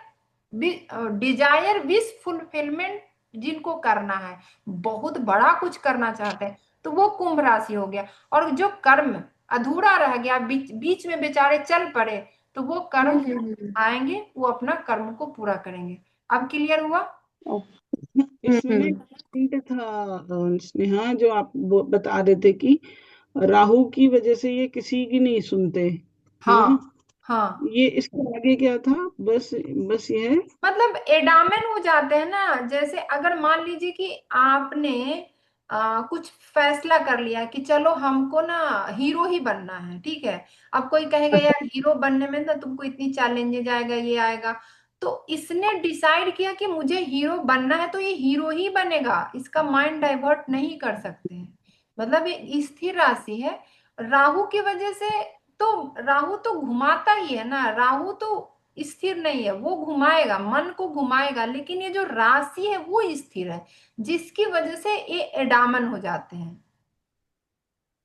Speaker 2: डिजायर विश फुलफिलमेंट जिनको करना है, बहुत बड़ा कुछ करना चाहते हैं, तो वो कुंभ राशि हो गया। और जो कर्म अधूरा रह गया, बीच बीच में बेचारे चल पड़े, तो वो कर्म
Speaker 4: हम्म।
Speaker 2: आएंगे, वो अपना कर्म को पूरा करेंगे। अब क्लियर हुआ?
Speaker 1: इसमें ना एक
Speaker 4: हम्म।
Speaker 1: पॉइंट था स्नेहा, जो आप बता रहे थे कि राहु की वजह से ये किसी की नहीं सुनते, है ना।
Speaker 2: हाँ हाँ,
Speaker 1: ये इसके आगे क्या था? बस बस ये है।
Speaker 2: मतलब एडामन हो जाते हैं ना। जैसे अगर मान लीजिए कि आपने कुछ फैसला कर लिया कि चलो हमको ना हीरो ही बनना है, ठीक है, अब कोई कहेगा यार हीरो बनने में ना तुमको इतनी चैलेंजेस आएगा, ये आएगा, तो इसने डिसाइड किया कि मुझे हीरो बनना है, तो ये हीरो ही बनेगा, इसका माइंड डाइवर्ट नहीं कर सकते हैं। मतलब ये स्थिर राशि है राहु की वजह से। तो राहु तो घुमाता ही है ना, राहु तो स्थिर नहीं है, वो घुमाएगा, मन को घुमाएगा, लेकिन ये जो राशि है वो स्थिर है, जिसकी वजह से ये एडामन हो जाते हैं।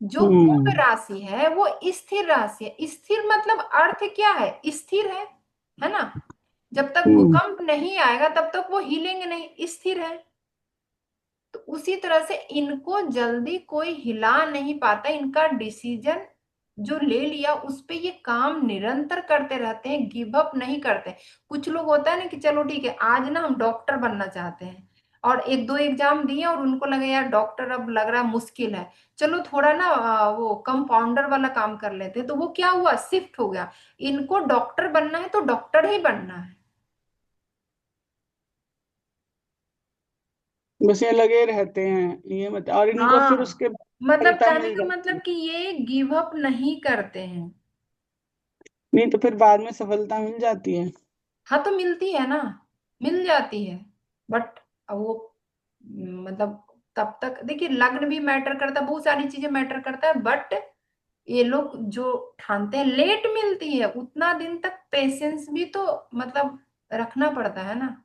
Speaker 2: जो कुंभ
Speaker 1: हम्म।
Speaker 2: राशि है वो स्थिर राशि है। स्थिर मतलब अर्थ क्या है, स्थिर है ना। जब तक
Speaker 1: हम्म।
Speaker 2: भूकंप नहीं आएगा तब तक वो हिलेंगे नहीं, स्थिर है। तो उसी तरह से इनको जल्दी कोई हिला नहीं पाता, इनका डिसीजन जो ले लिया उस पे ये काम निरंतर करते रहते हैं, गिव अप नहीं करते। कुछ लोग होता है ना कि चलो ठीक है, आज ना हम डॉक्टर बनना चाहते हैं और एक दो एग्जाम दिए और उनको लगे यार डॉक्टर अब लग रहा है मुश्किल है, चलो थोड़ा ना वो कंपाउंडर वाला काम कर लेते हैं, तो वो क्या हुआ, शिफ्ट हो गया। इनको डॉक्टर बनना है तो डॉक्टर ही बनना है।
Speaker 1: बस ये लगे रहते हैं, ये मत, और इनको फिर
Speaker 2: हाँ,
Speaker 1: उसके
Speaker 2: मतलब
Speaker 1: सफलता
Speaker 2: कहने
Speaker 1: मिल
Speaker 2: का
Speaker 1: जाती
Speaker 2: मतलब
Speaker 1: है।
Speaker 2: कि ये गिव अप नहीं करते हैं।
Speaker 1: नहीं तो फिर बाद में सफलता मिल जाती है।
Speaker 2: हाँ तो मिलती है ना, मिल जाती है, बट वो मतलब तब तक देखिए लग्न भी मैटर करता है, बहुत सारी चीजें मैटर करता है, बट ये लोग जो ठानते हैं लेट मिलती है, उतना दिन तक पेशेंस भी तो मतलब रखना पड़ता है ना।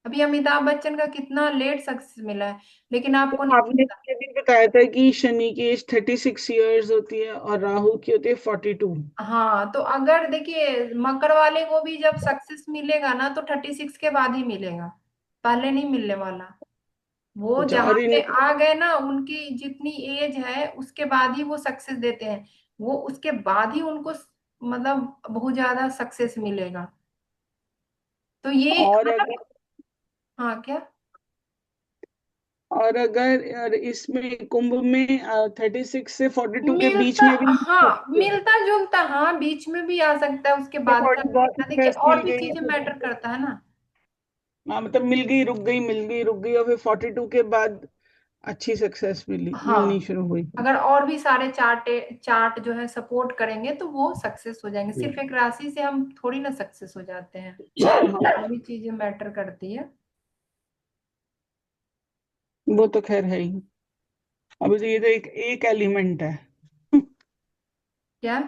Speaker 2: अभी अमिताभ बच्चन का कितना लेट सक्सेस मिला है, लेकिन
Speaker 1: तो
Speaker 2: आपको नहीं
Speaker 1: आपने
Speaker 2: पता।
Speaker 1: ये भी बताया था कि शनि की एज 36 ईयर्स होती है और राहु की होती है 42।
Speaker 2: हाँ तो अगर देखिए मकर वाले को भी जब सक्सेस मिलेगा ना तो 36 के बाद ही मिलेगा, पहले नहीं मिलने वाला। वो
Speaker 1: अच्छा,
Speaker 2: जहां
Speaker 1: और
Speaker 2: पे
Speaker 1: इनको
Speaker 2: आ गए ना, उनकी जितनी एज है उसके बाद ही वो सक्सेस देते हैं, वो उसके बाद ही उनको मतलब बहुत ज्यादा सक्सेस मिलेगा। तो ये
Speaker 1: और
Speaker 2: मतलब,
Speaker 1: अगर
Speaker 2: हाँ क्या,
Speaker 1: और इसमें कुंभ में 36 से 42 के बीच
Speaker 2: मिलता,
Speaker 1: में भी मिल
Speaker 2: हाँ
Speaker 1: सकती है।
Speaker 2: मिलता जुलता, हाँ बीच में भी आ सकता है, उसके
Speaker 1: तो
Speaker 2: बाद
Speaker 1: थोड़ी
Speaker 2: कर
Speaker 1: बहुत
Speaker 2: सकता है, देखिए
Speaker 1: सक्सेस
Speaker 2: और
Speaker 1: मिल
Speaker 2: भी
Speaker 1: गई
Speaker 2: चीजें
Speaker 1: तो
Speaker 2: मैटर करता है ना।
Speaker 1: हाँ, मतलब मिल गई रुक गई, मिल गई रुक गई, और फिर 42 के बाद अच्छी सक्सेस मिलनी
Speaker 2: हाँ,
Speaker 1: शुरू हुई।
Speaker 2: अगर और भी सारे चार्ट चार्ट जो है सपोर्ट करेंगे तो वो सक्सेस हो जाएंगे, सिर्फ एक राशि से हम थोड़ी ना सक्सेस हो जाते हैं,
Speaker 1: हाँ,
Speaker 2: और भी चीजें मैटर करती है।
Speaker 1: वो तो खैर है ही। अभी तो ये तो एक एलिमेंट है।
Speaker 2: क्या,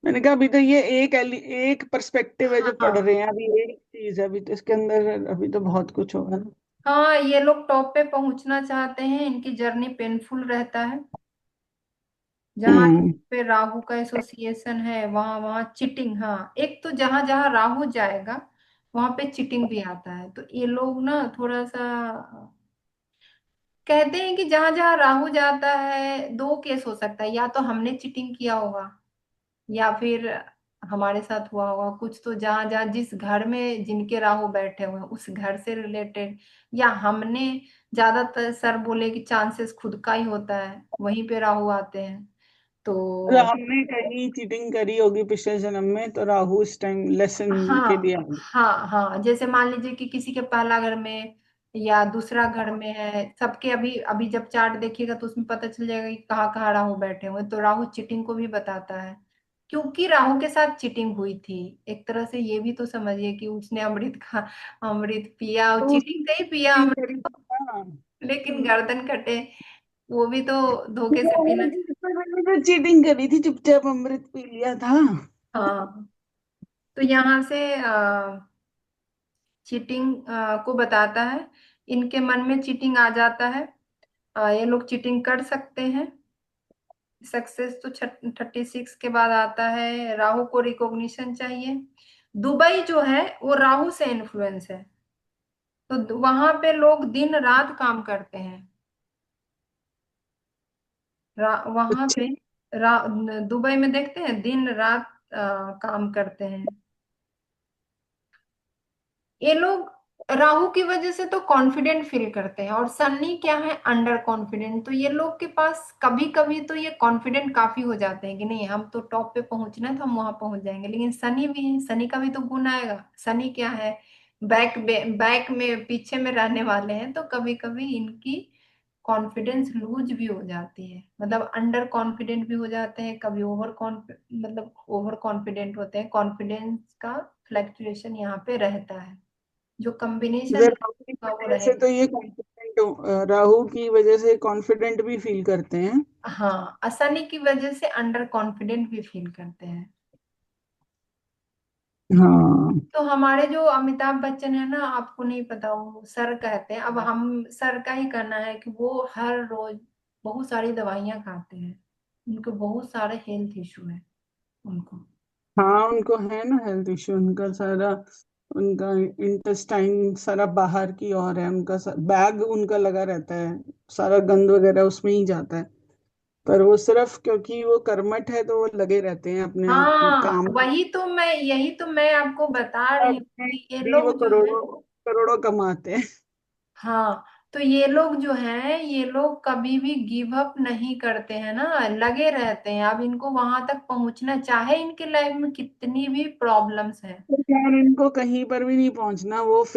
Speaker 1: मैंने कहा अभी तो ये एक पर्सपेक्टिव है जो पढ़
Speaker 2: हाँ
Speaker 1: रहे हैं, अभी एक चीज है, अभी तो इसके अंदर अभी तो बहुत कुछ होगा ना।
Speaker 2: हाँ, ये लोग टॉप पे पहुंचना चाहते हैं, इनकी जर्नी पेनफुल रहता है। जहाँ
Speaker 1: हम्म।
Speaker 2: पे राहु का एसोसिएशन है वहां वहां चीटिंग, हाँ एक तो जहां जहां राहु जाएगा वहां पे चीटिंग भी आता है, तो ये लोग ना थोड़ा सा कहते हैं कि जहां जहां राहु जाता है दो केस हो सकता है, या तो हमने चीटिंग किया होगा या फिर हमारे साथ हुआ होगा कुछ, तो जहां जहां जिस घर में जिनके राहु बैठे हुए हैं उस घर से रिलेटेड, या हमने ज्यादातर सर बोले कि चांसेस खुद का ही होता है, वहीं पे राहु आते हैं
Speaker 1: मतलब
Speaker 2: तो।
Speaker 1: हमने कहीं चीटिंग करी होगी पिछले जन्म में, तो राहु इस टाइम लेसन के लिए
Speaker 2: हाँ
Speaker 1: आ गया।
Speaker 2: हाँ हाँ, जैसे मान लीजिए कि किसी के पहला घर में या दूसरा घर में है, सबके अभी अभी जब चार्ट देखिएगा तो उसमें पता चल जाएगा कि कहाँ कहाँ राहु बैठे हुए हैं। तो राहु चीटिंग को भी बताता है, क्योंकि राहु के साथ चीटिंग हुई थी। एक तरह से ये भी तो समझिए कि उसने अमृत खा, अमृत पिया और
Speaker 1: तो
Speaker 2: चीटिंग
Speaker 1: उसने
Speaker 2: से ही पिया
Speaker 1: चीटिंग
Speaker 2: अमृत,
Speaker 1: करी थी ना।
Speaker 2: लेकिन गर्दन कटे, वो भी तो धोखे से पीना।
Speaker 1: मैंने तो चीटिंग करी थी, चुपचाप अमृत पी लिया था।
Speaker 2: हाँ तो यहाँ से चीटिंग को बताता है, इनके मन में चीटिंग आ जाता है, ये लोग चीटिंग कर सकते हैं। सक्सेस तो 36 के बाद आता है, राहु को रिकॉग्निशन चाहिए। दुबई जो है वो राहु से इन्फ्लुएंस है, तो वहां पे लोग दिन रात काम करते हैं। वहां
Speaker 1: अच्छा।
Speaker 2: पे दुबई में देखते हैं दिन रात काम करते हैं ये लोग। राहु की वजह से तो कॉन्फिडेंट फील करते हैं, और सन्नी क्या है, अंडर कॉन्फिडेंट, तो ये लोग के पास कभी कभी तो ये कॉन्फिडेंट काफी हो जाते हैं कि नहीं हम तो टॉप पे पहुंचना है तो हम वहां पहुंच जाएंगे, लेकिन सनी भी है, सनी का भी तो गुण आएगा। सनी क्या है, बैक में पीछे में रहने वाले हैं, तो कभी कभी इनकी कॉन्फिडेंस लूज भी हो जाती है, मतलब अंडर कॉन्फिडेंट भी हो जाते हैं, कभी मतलब ओवर कॉन्फिडेंट होते हैं, कॉन्फिडेंस का फ्लक्चुएशन यहाँ पे रहता है, जो कॉम्बिनेशन
Speaker 1: अगर राहु की
Speaker 2: का वो
Speaker 1: वजह से
Speaker 2: रहेगा।
Speaker 1: तो ये कॉन्फिडेंट, राहु की वजह से कॉन्फिडेंट भी फील करते हैं।
Speaker 2: हाँ, असनी की वजह से अंडर कॉन्फिडेंट भी फील करते हैं।
Speaker 1: हाँ।
Speaker 2: तो हमारे जो अमिताभ बच्चन है ना, आपको नहीं पता, वो सर कहते हैं, अब हम सर का ही करना है कि वो हर रोज बहुत सारी दवाइयां खाते हैं, उनको बहुत सारे हेल्थ इशू है उनको।
Speaker 1: हाँ, उनको है ना हेल्थ इश्यू, उनका सारा, उनका इंटेस्टाइन सारा बाहर की ओर है, उनका बैग उनका लगा रहता है, सारा गंद वगैरह उसमें ही जाता है। पर वो सिर्फ क्योंकि वो कर्मठ है तो वो लगे रहते हैं अपने
Speaker 2: हाँ,
Speaker 1: काम
Speaker 2: यही तो मैं आपको बता रही हूँ
Speaker 1: में,
Speaker 2: कि ये
Speaker 1: भी वो
Speaker 2: लोग जो है,
Speaker 1: करोड़ों करोड़ों कमाते हैं।
Speaker 2: हाँ, तो ये लोग जो हैं, ये लोग कभी भी गिव अप नहीं करते हैं ना, लगे रहते हैं। अब इनको वहां तक पहुंचना, चाहे इनके लाइफ में कितनी भी प्रॉब्लम्स हैं।
Speaker 1: तो यार इनको कहीं पर भी नहीं पहुंचना, वो